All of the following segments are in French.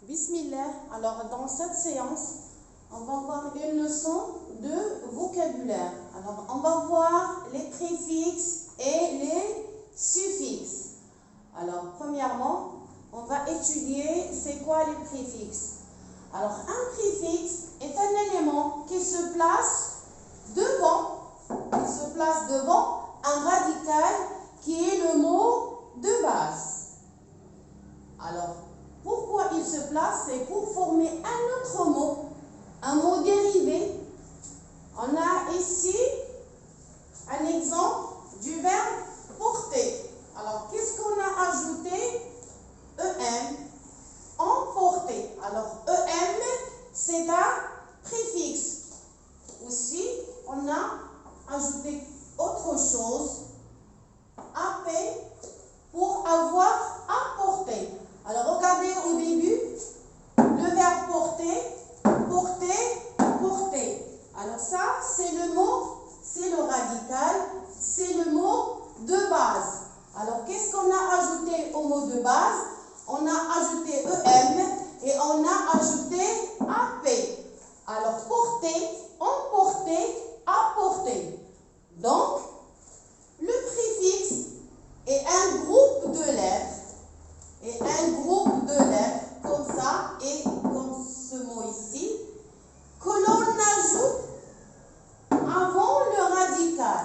Bismillah. Alors, dans cette séance, on va voir une leçon de vocabulaire. Alors, on va voir les préfixes et les suffixes. Alors, premièrement, on va étudier c'est quoi les préfixes. Alors, un préfixe est un élément qui se place devant un radical qui est le mot de base. Alors, pourquoi il se place? C'est pour former un autre mot, un mot dérivé. On a ici un exemple du verbe porter. Alors, qu'est-ce qu'on a ajouté? EM, emporter. Alors, EM, c'est un préfixe. Aussi, on a ajouté autre chose, AP, pour avoir apporté. Alors, regardez au début, le verbe porter, porter. Alors ça, c'est le mot, c'est le radical, c'est le mot de base. Alors, qu'est-ce qu'on a ajouté au mot de base? On a ajouté EM et on a ajouté AP. Alors, porter, emporter, apporter. Donc, le préfixe est un groupe de lettres. Et un groupe de lettres comme ça et comme ce mot ici que l'on ajoute avant le radical,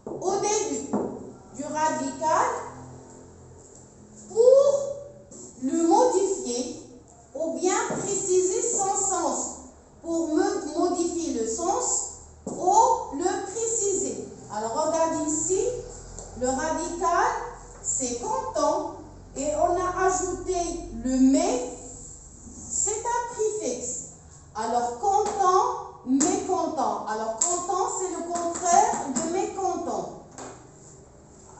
au début du radical pour le modifier ou bien préciser son sens, pour modifier le sens ou le préciser. Alors regardez ici, le radical c'est content. Et on a ajouté le mais, c'est un préfixe. Alors, content, mécontent. Alors, content, c'est le contraire de mécontent.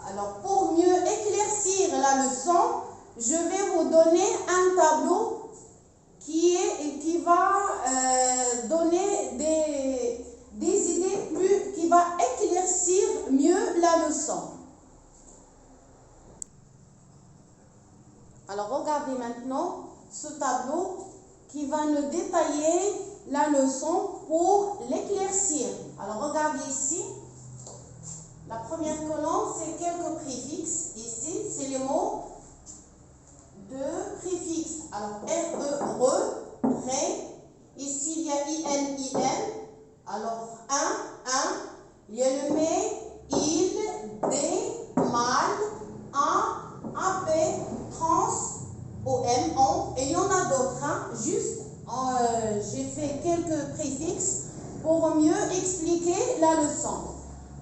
Alors, pour mieux éclaircir la leçon, je vais vous donner un tableau qui va donner des idées qui va éclaircir mieux la leçon. Alors, regardez maintenant ce tableau qui va nous détailler la leçon pour l'éclaircir. Alors, regardez ici. La première colonne, c'est quelques préfixes. Ici, c'est les mots de préfixes. Alors, R, E, RE, RE. Ici, il y a IN, IN. Alors, un. Il y a le mais, il, des, mal, un, AP, trans, OM, on, et il y en a d'autres. Juste, j'ai fait quelques préfixes pour mieux expliquer la leçon.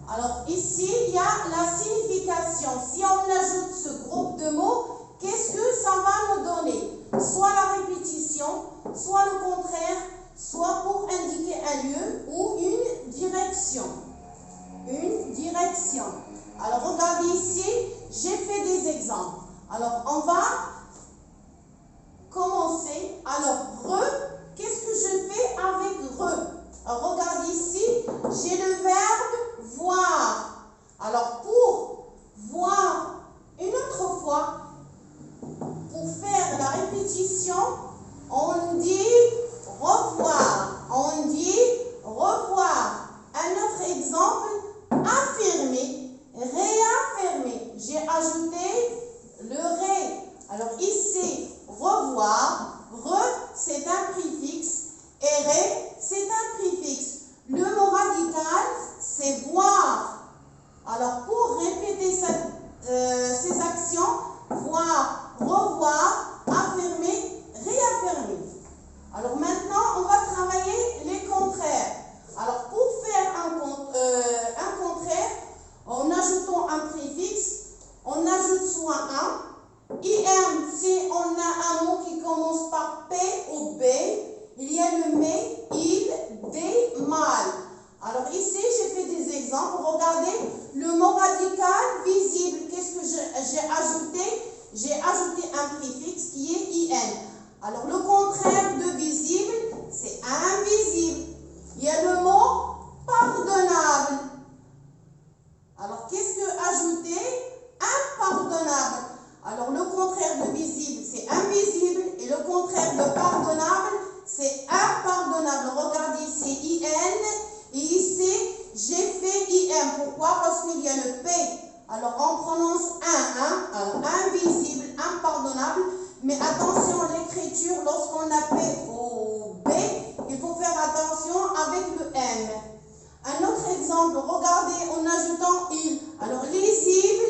Alors, ici, il y a la signification. Si on ajoute ce groupe de mots, qu'est-ce que ça va nous donner? Soit la répétition, soit le contraire, soit pour indiquer un lieu ou une direction. Une direction. Alors, regardez ici, j'ai fait des exemples. Alors, on va commencer. Alors, qu'est-ce que je fais avec Alors, regardez ici, j'ai le verbe voir. Alors, pour voir une autre fois, pour faire la répétition, on dit revoir. On dit revoir. Un autre exemple, affirmer, réaffirmer. J'ai ajouté le ré. Alors ici, revoir. C'est un préfixe. Et ré, c'est un préfixe. Le mot radical, c'est voir. Alors pour répéter ces actions, voir, revoir, affirmer, réaffirmer. Alors maintenant, on va travailler les contraires. Alors pour faire un contraire, en ajoutant un préfixe, on ajoute soit un. IM, si on a un mot qui commence par P ou B, il y a le mais, il, des, mal. Alors ici, j'ai fait des exemples. Regardez, le mot radical visible, qu'est-ce que j'ai ajouté? J'ai ajouté un préfixe qui est IN. Alors le contraire de visible, c'est invisible. Il y a le mot pardonnable. Alors qu'est-ce que ajouter? Impardonnable. Alors le contraire de visible, c'est invisible et le contraire de Mais attention, l'écriture, lorsqu'on a P ou B, il faut faire attention avec le M. Un autre exemple, regardez en ajoutant il. Alors, lisible,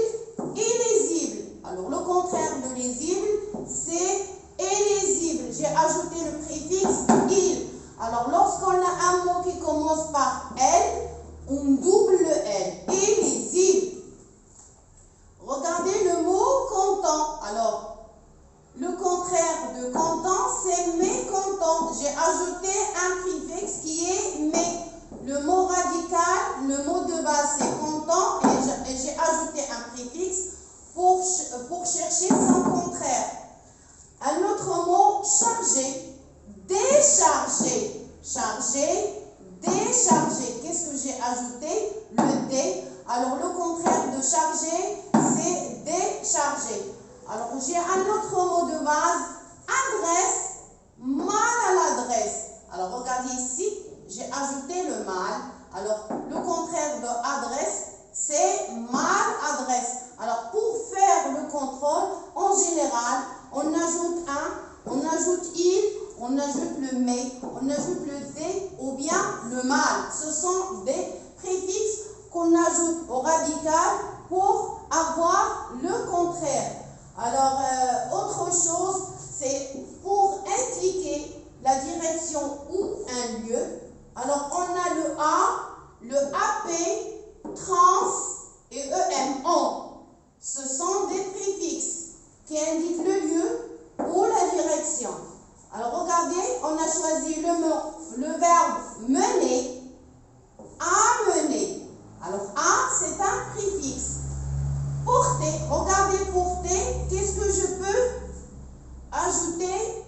illisible. Alors, le contraire de lisible, c'est illisible. J'ai ajouté le préfixe il. Alors, lorsqu'on a un mot qui commence par L, on double le L. Illisible. Regardez le mot content. Alors, le contraire de content, c'est mécontent. J'ai ajouté un préfixe qui est mais. Le mot radical, le mot de base, c'est content et j'ai ajouté un préfixe pour chercher son contraire. Un autre mot, chargé, déchargé, chargé, déchargé. Qu'est-ce que j'ai ajouté? Le dé. Alors, le contraire de chargé, c'est déchargé. Alors, j'ai un autre mot de base, adresse, mal à l'adresse. Alors, regardez ici, j'ai ajouté le mal. Alors, le contraire de adresse, c'est maladresse. Alors, pour faire le contrôle, en général, on ajoute un, on ajoute il, on ajoute le mais, on ajoute le dé ou bien le mal. Ce sont des préfixes qu'on ajoute au radical pour avoir le contraire. Alors, autre chose, c'est pour indiquer la direction ou un lieu. Alors, on a le AP, trans et EM, on. Ce sont des préfixes qui indiquent le lieu ou la direction. Alors, regardez, on a choisi le verbe mener, amener. Alors, a, c'est un préfixe. Porter, regardez porter, qu'est-ce que je peux ajouter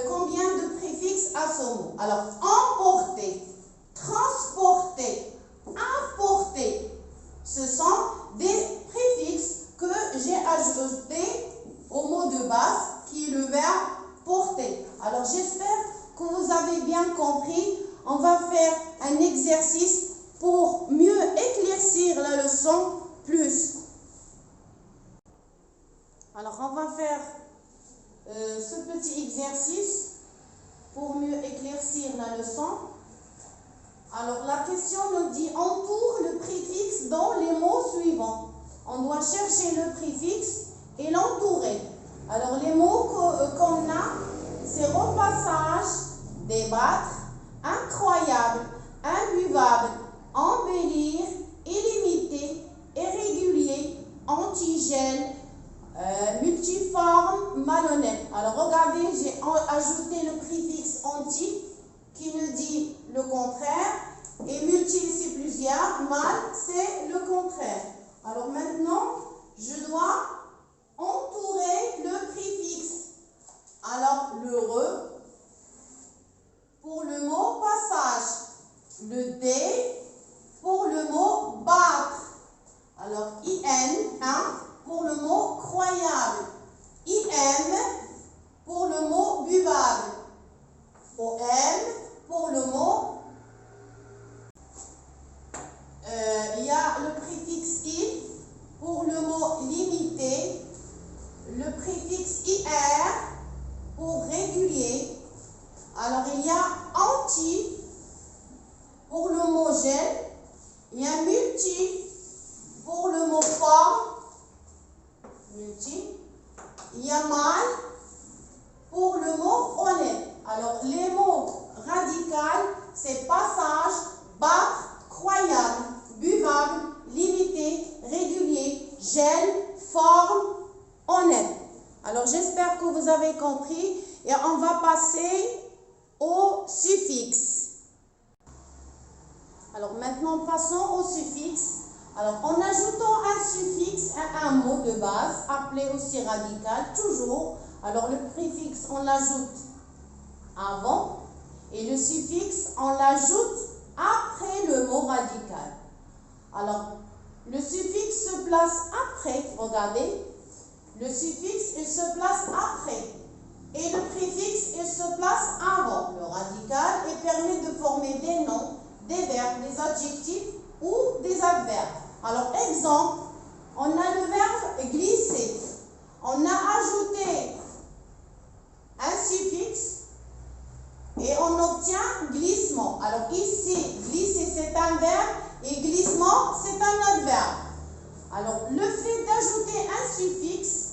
combien de préfixes à ce mot? Alors, emporter, transporter, apporter. Ce sont des préfixes que j'ai ajoutés au mot de base qui est le verbe porter. Alors, j'espère que vous avez bien compris. On va faire un exercice pour mieux éclaircir la leçon plus. Alors, on va faire ce petit exercice pour mieux éclaircir la leçon. Alors, la question nous dit « Entoure le préfixe dans les mots suivants ». On doit chercher le préfixe et l'entourer. Alors, les mots qu'on a, c'est repassage, débattre, incroyable, imbuvable, embellir, illimité, irrégulier, antigel, multiforme, malhonnête. Alors, regardez, j'ai ajouté le préfixe anti qui nous dit le contraire. Et multi, c'est plusieurs. Mal, c'est le contraire. Alors, maintenant, je dois entourer le préfixe. Alors, le re, pour le mot passage. Le dé, pour le mot battre. Alors, in, pour le mot croyable. im, pour le mot buvable. om, pour le mot il y a le préfixe il pour le mot limité, le préfixe ir pour régulier. Alors, il y a anti pour le mot gel, il y a multi pour le mot forme, multi, il y a mal pour le mot honnête. Alors, les mots radicaux, c'est passage, battre, croyable, buvable, limité, régulier, gel, forme, honnête. Alors, j'espère que vous avez compris et on va passer au suffixe. Alors, maintenant, passons au suffixe. Alors, en ajoutant un suffixe à un mot de base, appelé aussi radical, toujours, alors le préfixe, on l'ajoute avant et le suffixe, on l'ajoute après le mot radical. Alors, le suffixe se place après, regardez, le suffixe, il se place après. Et le préfixe, il se place avant le radical et permet de former des noms, des verbes, des adjectifs ou des adverbes. Alors, exemple, on a le verbe glisser. On a ajouté on obtient glissement. Alors ici, glisser c'est un verbe et glissement c'est un autre verbe. Alors le fait d'ajouter un suffixe,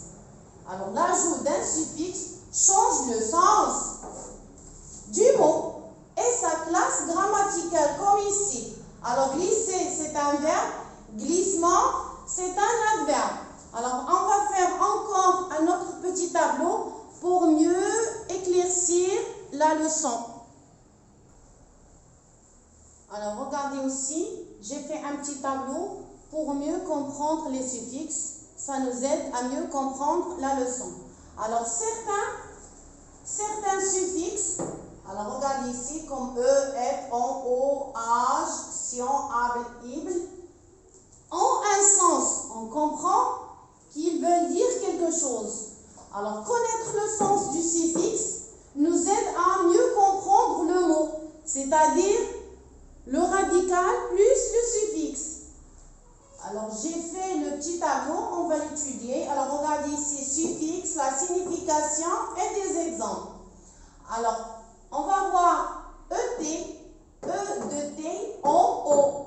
alors l'ajout d'un suffixe change le sens du mot et sa classe grammaticale comme ici. Alors glisser c'est un verbe, glissement c'est un adverbe. Alors on va faire encore un autre petit tableau pour mieux éclaircir la leçon. Alors regardez aussi, j'ai fait un petit tableau pour mieux comprendre les suffixes. Ça nous aide à mieux comprendre la leçon. Alors certains suffixes, alors regardez ici comme E, F, on, O, age, sion, able, ible, ont un sens. On comprend qu'ils veulent dire quelque chose. Alors connaître le sens du suffixe nous aide à mieux comprendre le mot, c'est-à-dire le radical plus le suffixe. Alors j'ai fait le petit tableau, on va l'étudier. Alors regardez ici, suffixe, la signification et des exemples. Alors on va voir ET, E de T, on, O.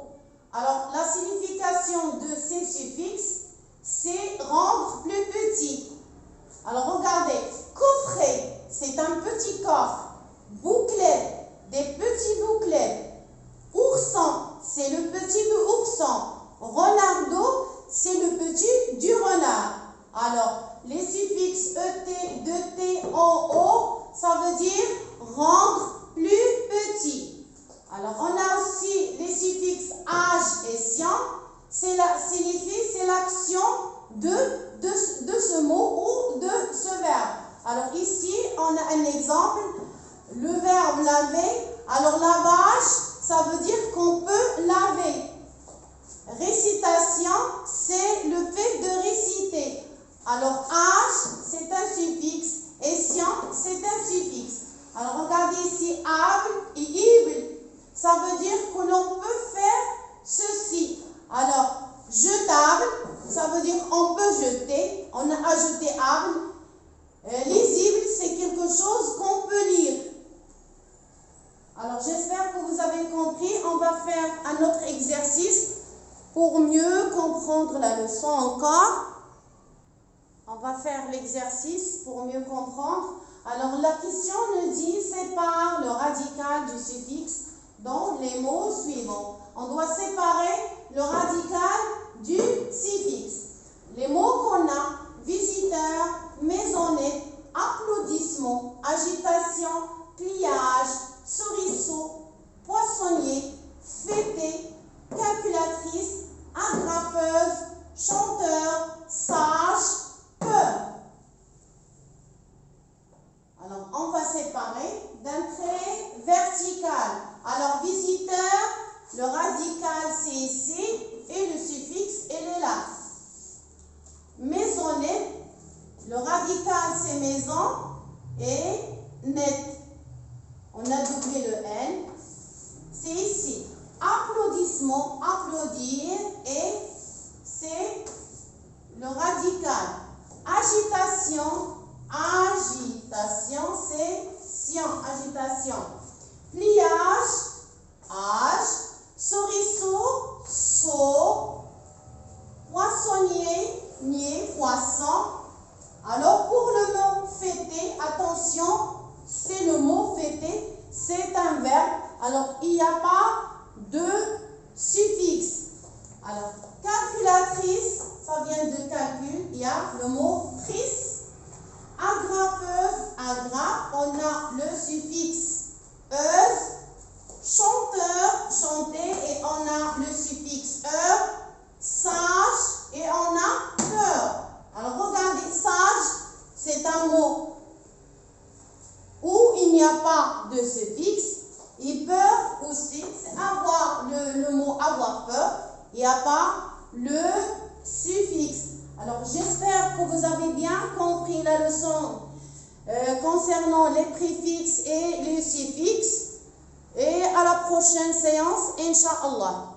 Alors la signification de ces suffixes, c'est rendre plus petit. Alors regardez, coffret, c'est un petit coffre. Bouclette, des petits bouclettes. Ourson, c'est le petit de ourson. Renardeau, c'est le petit du renard. Alors, les suffixes ET, DT, ON, O, ça veut dire rendre plus petit. Alors, on a aussi les suffixes âge et sien. C'est l'action de ce mot ou de ce verbe. Alors ici, on a un exemple, le verbe laver. Alors lavage, ça veut dire qu'on peut laver. Récitation, c'est le fait de réciter. Alors âge, c'est un suffixe et sien, c'est un suffixe. Alors regardez ici, able et ible, ça veut dire que l'on peut faire ceci. Alors, jetable, ça veut dire on peut jeter. On a ajouté able. Lisible, c'est quelque chose qu'on peut lire. Alors, j'espère que vous avez compris. On va faire un autre exercice pour mieux comprendre la leçon encore. On va faire l'exercice pour mieux comprendre. Alors, la question nous dit sépare le radical du suffixe dans les mots suivants. On doit séparer le radical du suffixe. Les mots qu'on a, visiteur, maisonnette, applaudissement, agitation, pliage, souriceau, poissonnier, fêté, calculatrice, agrafeuse, chanteur, sage, peur. Alors, on va séparer d'un trait vertical. Alors, visiteur, le radical, c'est ici, et le suffixe, il est là. Maisonnette, le radical, c'est maison, et net. On a doublé le N, c'est ici. Applaudissement, applaudir, et c'est le radical. Agitation, agitation, c'est sien, agitation. Pliage, âge. Souriceau, saut. Poissonnier, nier, poisson. Alors pour le mot fêter, attention, c'est le mot fêter, c'est un verbe. Alors il n'y a pas de suffixe. Alors calculatrice, ça vient de calcul, il y a le mot trice. Agrafeuse, agrafe, on a le suffixe euse. Chanteur, chanter, et on a le suffixe heure. Sage, et on a peur. Alors regardez, sage, c'est un mot où il n'y a pas de suffixe. Et peur aussi, c'est avoir le mot avoir peur. Il n'y a pas le suffixe. Alors j'espère que vous avez bien compris la leçon concernant les préfixes et les suffixes. Et à la prochaine séance, Inch'Allah.